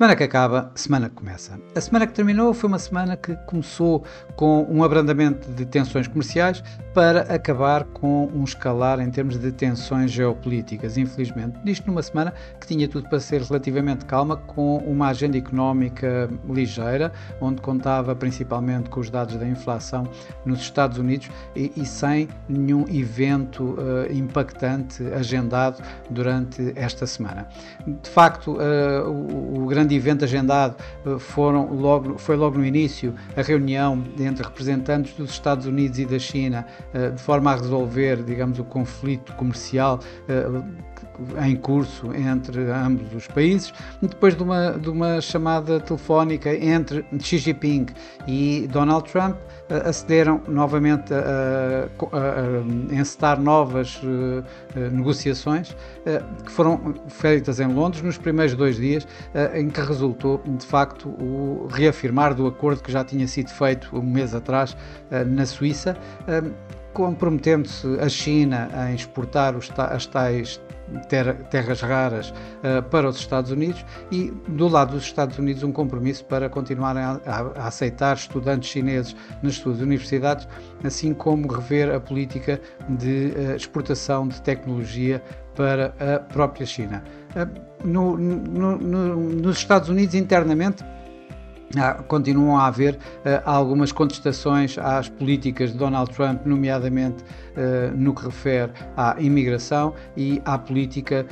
Semana que acaba, semana que começa. A semana que terminou foi uma semana que começou com um abrandamento de tensões comerciais para acabar com um escalar em termos de tensões geopolíticas, infelizmente. Isto numa semana que tinha tudo para ser relativamente calma, com uma agenda económica ligeira, onde contava principalmente com os dados da inflação nos Estados Unidos e sem nenhum evento impactante agendado durante esta semana. De facto, o grande evento agendado foi logo no início a reunião entre representantes dos Estados Unidos e da China, de forma a resolver, digamos, o conflito comercial em curso entre ambos os países, depois de uma chamada telefónica entre Xi Jinping e Donald Trump. Acederam novamente a encetar novas negociações que foram feitas em Londres nos primeiros 2 dias, em que resultou, de facto, o reafirmar do acordo que já tinha sido feito um mês atrás na Suíça, comprometendo-se a China a exportar as tais terras raras para os Estados Unidos e, do lado dos Estados Unidos, um compromisso para continuarem a aceitar estudantes chineses nas suas universidades, assim como rever a política de exportação de tecnologia para a própria China. Nos Estados Unidos, internamente, continuam a haver algumas contestações às políticas de Donald Trump, nomeadamente no que refere à imigração e à política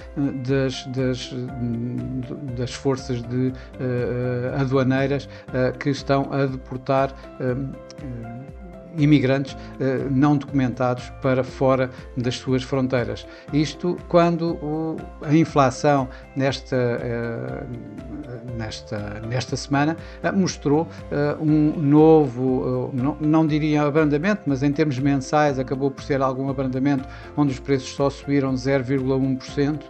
das forças aduaneiras que estão a deportar imigrantes não documentados para fora das suas fronteiras. Isto quando a inflação nesta semana mostrou um novo, não diria abrandamento, mas em termos mensais acabou por ser algum abrandamento, onde os preços só subiram 0,1%,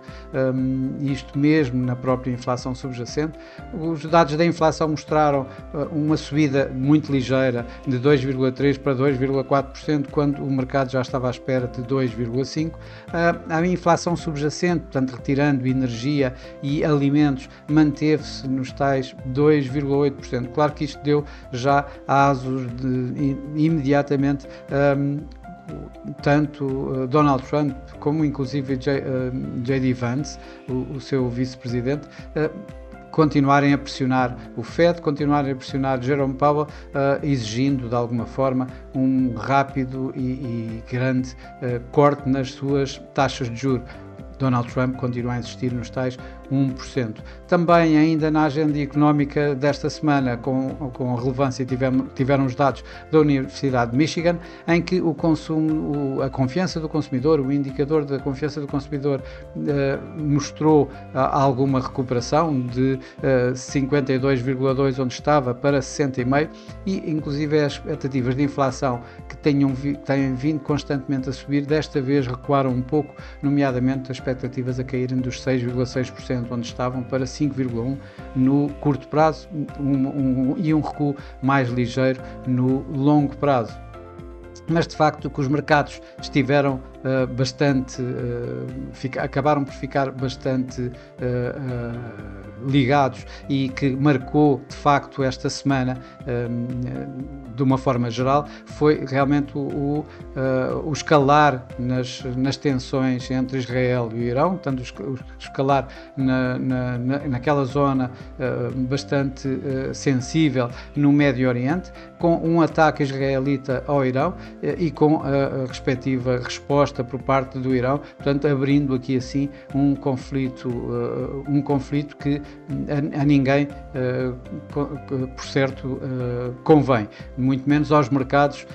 isto mesmo na própria inflação subjacente. Os dados da inflação mostraram uma subida muito ligeira de 2,3% para 2,4%, quando o mercado já estava à espera de 2,5%. A inflação subjacente, portanto, retirando energia e alimentos, manteve-se nos tais 2,8%. Claro que isto deu já asos imediatamente tanto Donald Trump como inclusive J.D. Vance, o seu vice-presidente, continuarem a pressionar o Fed, continuarem a pressionar Jerome Powell, exigindo de alguma forma um rápido e grande corte nas suas taxas de juros. Donald Trump continua a insistir nos tais 1%. Também, ainda na agenda económica desta semana, com relevância, tiveram os dados da Universidade de Michigan, em que a confiança do consumidor, o indicador da confiança do consumidor, mostrou alguma recuperação de 52,2 onde estava para 60,5, e inclusive as expectativas de inflação que têm vindo constantemente a subir, desta vez recuaram um pouco, nomeadamente as expectativas a caírem dos 6,6% onde estavam para 5,1% no curto prazo, e um recuo mais ligeiro no longo prazo. Mas de facto que os mercados estiveram acabaram por ficar bastante ligados, e que marcou de facto esta semana de uma forma geral foi realmente o escalar nas tensões entre Israel e o Irão, portanto o escalar naquela zona bastante sensível no Médio Oriente, com um ataque israelita ao Irão e com a respectiva resposta por parte do Irão, portanto abrindo aqui assim um conflito que a ninguém, por certo, convém, muito menos aos mercados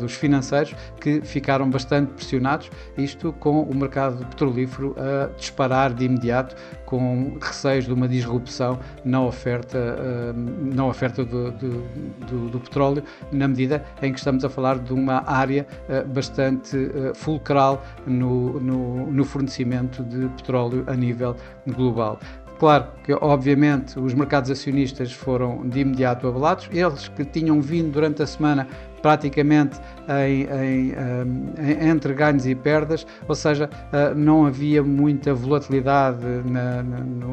financeiros, que ficaram bastante pressionados, isto com o mercado petrolífero a disparar de imediato, com receios de uma disrupção na oferta do petróleo, na medida em que estamos a falar de uma área bastante fulcral no fornecimento de petróleo a nível global. Claro que, obviamente, os mercados acionistas foram de imediato abalados, eles que tinham vindo durante a semana praticamente entre ganhos e perdas, ou seja, não havia muita volatilidade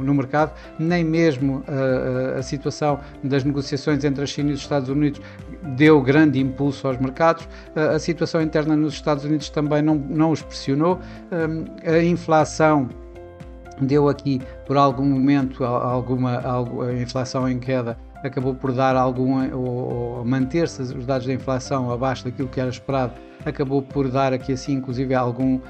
no mercado, nem mesmo a situação das negociações entre a China e os Estados Unidos deu grande impulso aos mercados, a situação interna nos Estados Unidos também não os pressionou, a inflação deu aqui por algum momento a inflação em queda, acabou por dar ou manter-se os dados da inflação abaixo daquilo que era esperado, acabou por dar aqui assim inclusive algum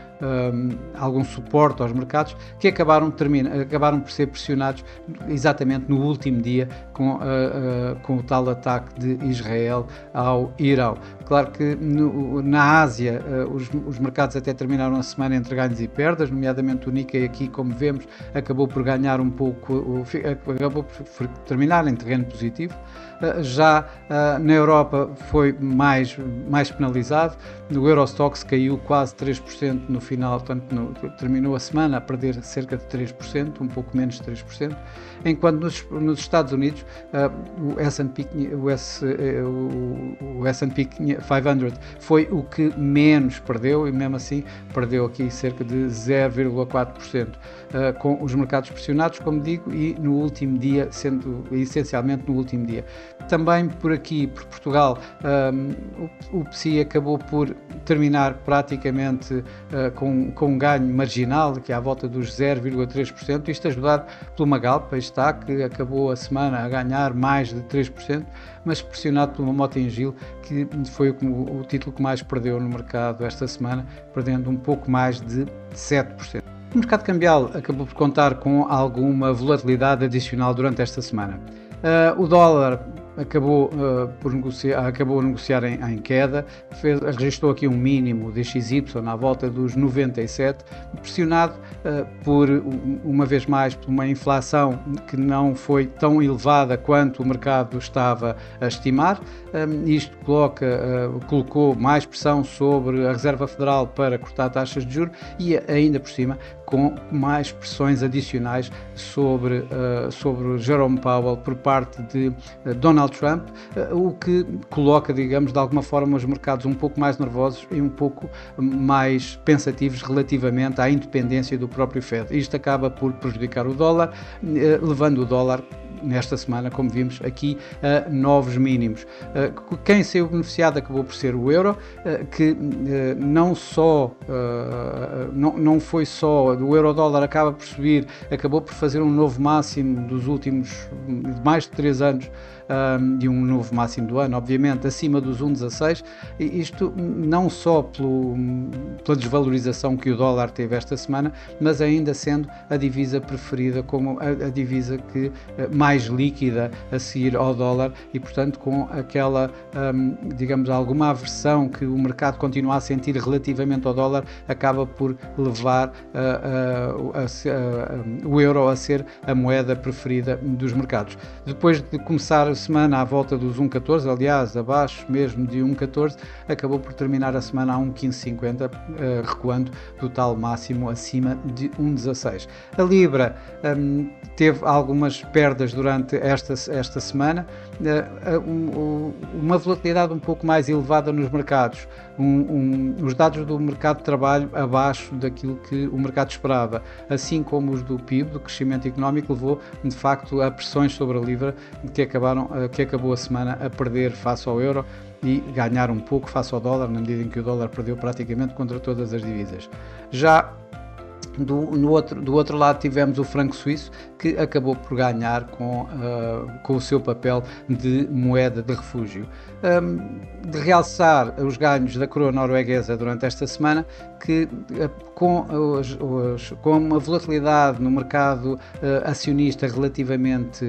suporte aos mercados que acabaram por ser pressionados exatamente no último dia com o tal ataque de Israel ao Irão. Claro que na Ásia os mercados até terminaram a semana entre ganhos e perdas, nomeadamente o Nikkei aqui, como vemos, acabou por ganhar um pouco, acabou por terminar em terreno positivo. Já na Europa foi mais penalizado, o Eurostoxx caiu quase 3% no final, portanto terminou a semana a perder cerca de 3%, um pouco menos de 3%, enquanto nos Estados Unidos o S&P 500 foi o que menos perdeu e mesmo assim perdeu aqui cerca de 0,4%, com os mercados pressionados, como digo, e no último dia, sendo essencialmente no último dia. Também por aqui, por Portugal, o PSI acabou por terminar praticamente com um ganho marginal, que é à volta dos 0,3%, isto ajudado pelo Magalp, está, que acabou a semana a ganhar mais de 3%, mas pressionado pelo Mota-Engil, que foi o título que mais perdeu no mercado esta semana, perdendo um pouco mais de 7%. O mercado cambial acabou por contar com alguma volatilidade adicional durante esta semana. O dólar acabou a negociar em queda, registrou aqui um mínimo de XY à volta dos 97, pressionado uma vez mais, por uma inflação que não foi tão elevada quanto o mercado estava a estimar. Isto colocou mais pressão sobre a Reserva Federal para cortar taxas de juros e ainda por cima com mais pressões adicionais sobre Jerome Powell por parte de Donald Trump, o que coloca, digamos, de alguma forma os mercados um pouco mais nervosos e um pouco mais pensativos relativamente à independência do próprio Fed. Isto acaba por prejudicar o dólar, levando o dólar nesta semana, como vimos aqui, a novos mínimos. Quem saiu beneficiado acabou por ser o euro, que não foi só o euro-dólar acaba por subir, acabou por fazer um novo máximo dos últimos mais de 3 anos, e um novo máximo do ano, obviamente, acima dos 1,16, isto não só pela desvalorização que o dólar teve esta semana, mas ainda sendo a divisa preferida, como a divisa que mais líquida a seguir ao dólar e, portanto, com aquela, digamos, alguma aversão que o mercado continua a sentir relativamente ao dólar, acaba por levar o euro a ser a moeda preferida dos mercados. Depois de começar a semana à volta dos 1,14, aliás, abaixo mesmo de 1,14, acabou por terminar a semana a 1,1550, recuando do tal máximo acima de 1,16. A Libra teve algumas perdas durante esta semana, uma volatilidade um pouco mais elevada nos mercados, os dados do mercado de trabalho abaixo daquilo que o mercado esperava, assim como os do PIB, do crescimento económico, levou de facto a pressões sobre a Libra que acabou a semana a perder face ao euro e ganhar um pouco face ao dólar, na medida em que o dólar perdeu praticamente contra todas as divisas. Já do outro lado tivemos o franco suíço, que acabou por ganhar com o seu papel de moeda de refúgio. De realçar os ganhos da coroa norueguesa durante esta semana, que com uma volatilidade no mercado acionista relativamente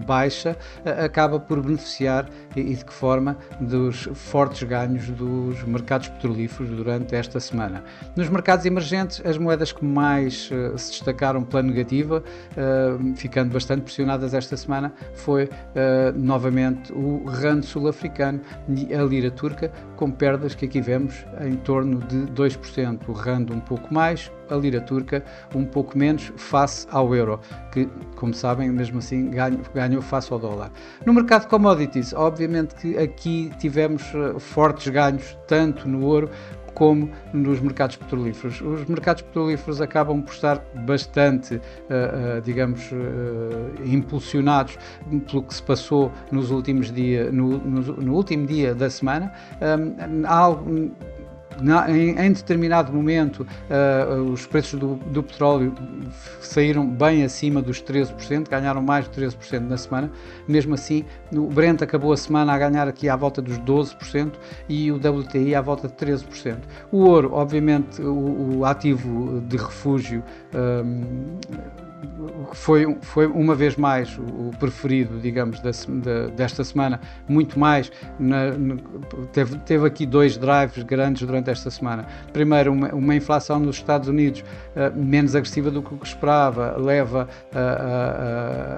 baixa, acaba por beneficiar, e de que forma, dos fortes ganhos dos mercados petrolíferos durante esta semana. Nos mercados emergentes, as moedas que mais se destacaram pela negativa, ficando bastante pressionadas esta semana, foi novamente o rand sul-africano e a lira turca, com perdas que aqui vemos em torno de 2% 0,5% rende um pouco mais, a lira turca um pouco menos face ao euro, que, como sabem, mesmo assim ganhou face ao dólar. No mercado de commodities, obviamente que aqui tivemos fortes ganhos, tanto no ouro como nos mercados petrolíferos. Os mercados petrolíferos acabam por estar bastante, impulsionados pelo que se passou nos últimos dias, no último dia da semana. Em determinado momento, os preços do petróleo saíram bem acima dos 13%, ganharam mais de 13% na semana. Mesmo assim, o Brent acabou a semana a ganhar aqui à volta dos 12% e o WTI à volta de 13%. O ouro, obviamente, o ativo de refúgio, foi uma vez mais o preferido, digamos, desta semana, muito mais. Teve aqui dois drives grandes durante esta semana. Primeiro, uma inflação nos Estados Unidos menos agressiva do que o que esperava, leva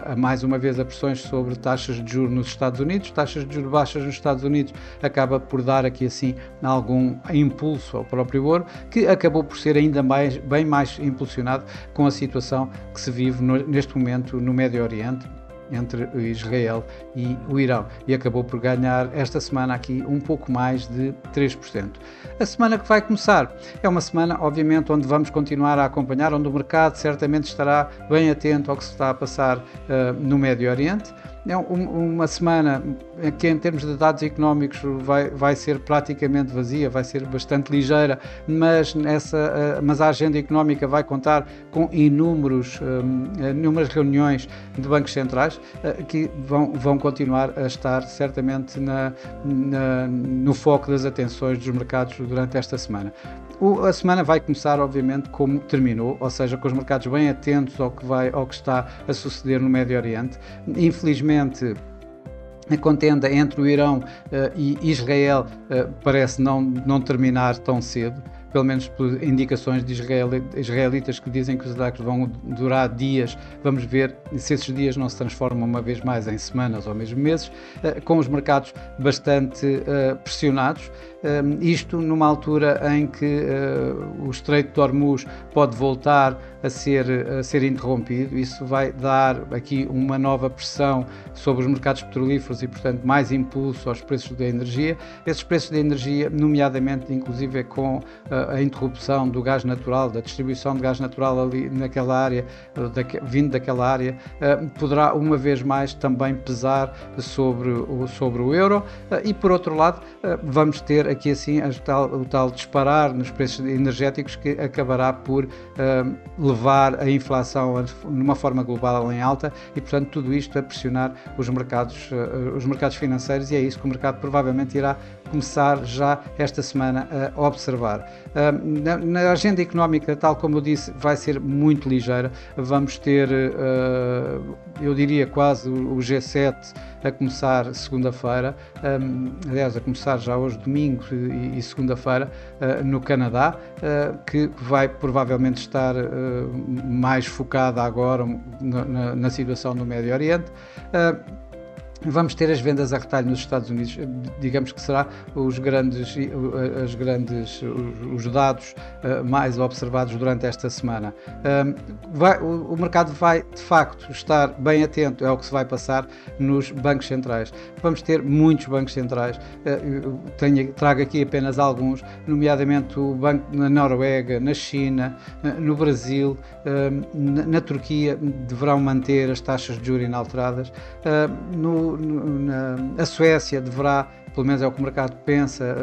a mais uma vez a pressões sobre taxas de juros nos Estados Unidos. Taxas de juros baixas nos Estados Unidos acaba por dar aqui assim algum impulso ao próprio ouro, que acabou por ser ainda bem mais impulsionado com a situação que se vive neste momento no Médio Oriente, entre Israel e o Irão, e acabou por ganhar esta semana aqui um pouco mais de 3%. A semana que vai começar é uma semana, obviamente, onde vamos continuar a acompanhar, onde o mercado certamente estará bem atento ao que se está a passar no Médio Oriente. É uma semana que, em termos de dados económicos, vai ser praticamente vazia, vai ser bastante ligeira, mas a agenda económica vai contar com inúmeras reuniões de bancos centrais que vão continuar a estar certamente no foco das atenções dos mercados durante esta semana. A semana vai começar, obviamente, como terminou, ou seja, com os mercados bem atentos ao que está a suceder no Médio Oriente. Infelizmente, a contenda entre o Irão e Israel parece não terminar tão cedo, pelo menos por indicações de israelitas que dizem que os ataques vão durar dias. Vamos ver se esses dias não se transformam uma vez mais em semanas ou mesmo meses, com os mercados bastante pressionados. Isto numa altura em que o Estreito de Hormuz pode voltar a ser interrompido. Isso vai dar aqui uma nova pressão sobre os mercados petrolíferos e, portanto, mais impulso aos preços da energia. Esses preços da energia, nomeadamente, inclusive com a interrupção do gás natural, da distribuição de gás natural ali naquela área, vindo daquela área, poderá uma vez mais também pesar sobre o euro. E, por outro lado, vamos ter aqui assim o tal disparar nos preços energéticos, que acabará por levar a inflação numa forma global em alta e, portanto, tudo isto a pressionar os mercados financeiros, e é isso que o mercado provavelmente irá começar já esta semana a observar. Na agenda económica, tal como eu disse, vai ser muito ligeira. Vamos ter, eu diria, quase o G7 a começar segunda-feira, aliás, a começar já hoje, domingo e segunda-feira, no Canadá, que vai provavelmente estar mais focada agora na situação do Médio Oriente. Vamos ter as vendas a retalho nos Estados Unidos, digamos que será os dados mais observados durante esta semana. O mercado vai, de facto, estar bem atento ao que se vai passar nos bancos centrais. Vamos ter muitos bancos centrais, trago aqui apenas alguns, nomeadamente o banco na Noruega, na China, no Brasil, na Turquia, deverão manter as taxas de juros inalteradas. A Suécia deverá, pelo menos é o que o mercado pensa,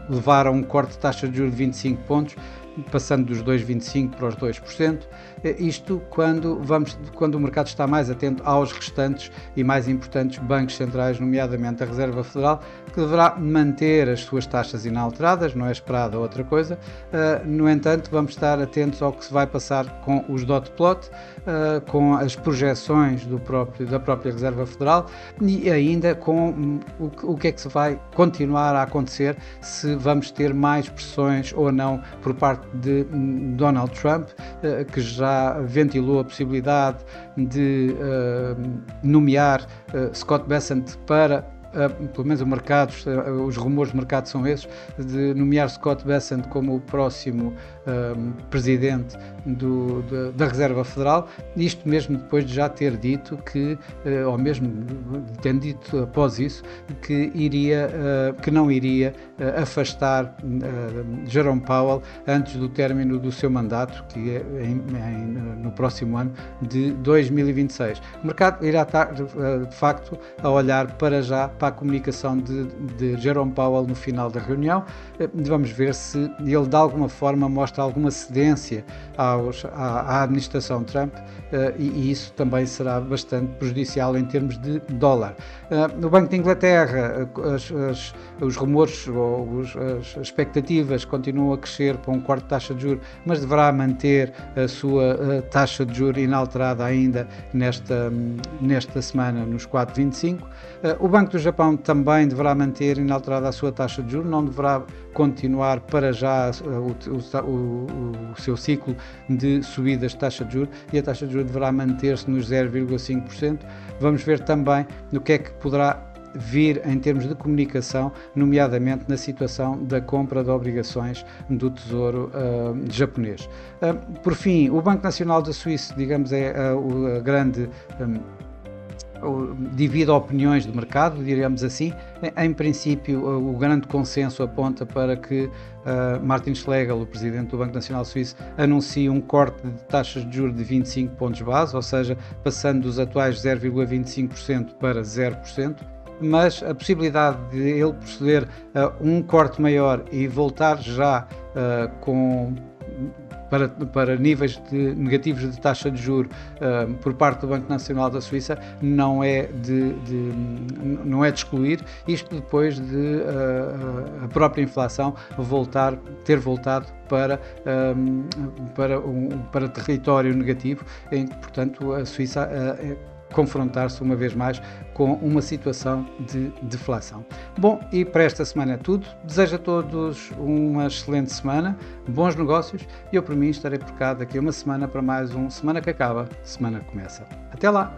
levar a um corte de taxa de juros de 25 pontos, passando dos 2,25% para os 2%. Isto quando o mercado está mais atento aos restantes e mais importantes bancos centrais, nomeadamente a Reserva Federal, que deverá manter as suas taxas inalteradas, não é esperada outra coisa. No entanto, vamos estar atentos ao que se vai passar com os dot plot, com as projeções da própria Reserva Federal, e ainda com o que é que se vai continuar a acontecer, se vamos ter mais pressões ou não por parte de Donald Trump, que já ventilou a possibilidade de nomear Scott Bessent para pelo menos os rumores de mercado são esses, de nomear Scott Bessent como o próximo presidente da Reserva Federal, isto mesmo depois de já ter dito que, ou mesmo tendo dito após isso, que não iria afastar Jerome Powell antes do término do seu mandato, que é no próximo ano de 2026. O mercado irá estar, de facto, a olhar para a comunicação de Jerome Powell no final da reunião. Vamos ver se ele de alguma forma mostra alguma cedência à administração Trump, e isso também será bastante prejudicial em termos de dólar. No Banco de Inglaterra, os rumores ou as expectativas continuam a crescer para um corte de taxa de juros, mas deverá manter a sua taxa de juros inalterada ainda nesta semana nos 4,25. O Banco do Japão também deverá manter inalterada a sua taxa de juros, não deverá continuar para já o seu ciclo de subidas de taxa de juros, e a taxa de juros deverá manter-se nos 0,5%. Vamos ver também no que é que poderá vir em termos de comunicação, nomeadamente na situação da compra de obrigações do Tesouro japonês. Por fim, o Banco Nacional da Suíça, digamos, é a grande divide opiniões de mercado, diríamos assim. Em princípio, o grande consenso aponta para que Martin Schlegel, o presidente do Banco Nacional Suíço, anuncie um corte de taxas de juros de 25 pontos base, ou seja, passando dos atuais 0,25% para 0%. Mas a possibilidade de ele proceder a um corte maior e voltar já para níveis negativos de taxa de juros por parte do Banco Nacional da Suíça não é de excluir, isto depois de a própria inflação ter voltado para território negativo, em que, portanto, a Suíça confrontar-se uma vez mais com uma situação de deflação. Bom, e para esta semana é tudo. Desejo a todos uma excelente semana, bons negócios, e eu por mim estarei por cá daqui a uma semana para mais um Semana que Acaba, Semana que Começa. Até lá!